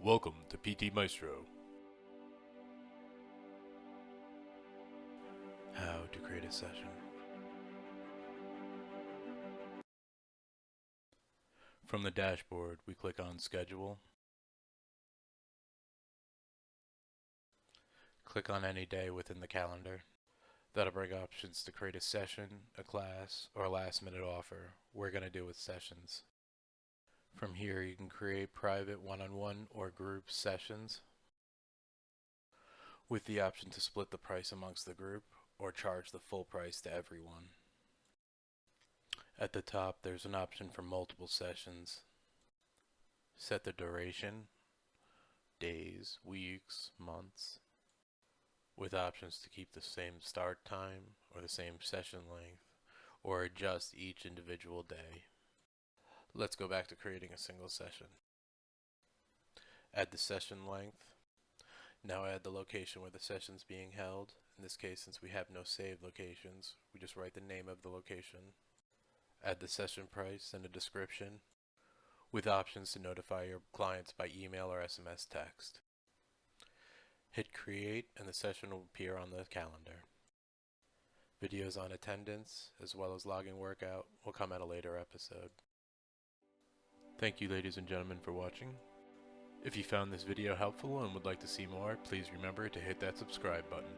Welcome to PTmaestro. How to create a session. From the dashboard, we click on Schedule. Click on any day within the calendar. That'll bring options to create a session, a class, or a last-minute offer. We're going to do with sessions. From here, you can create private one-on-one or group sessions with the option to split the price amongst the group or charge the full price to everyone. At the top, there's an option for multiple sessions. Set the duration, days, weeks, months, with options to keep the same start time or the same session length, or adjust each individual day. Let's go back to creating a single session. Add the session length. Now add the location where the session is being held. In this case, since we have no saved locations, we just write the name of the location. Add the session price and a description, with options to notify your clients by email or SMS text. Hit create and the session will appear on the calendar. Videos on attendance, as well as logging workout, will come at a later episode. Thank you, ladies and gentlemen, for watching. If you found this video helpful and would like to see more, please remember to hit that subscribe button.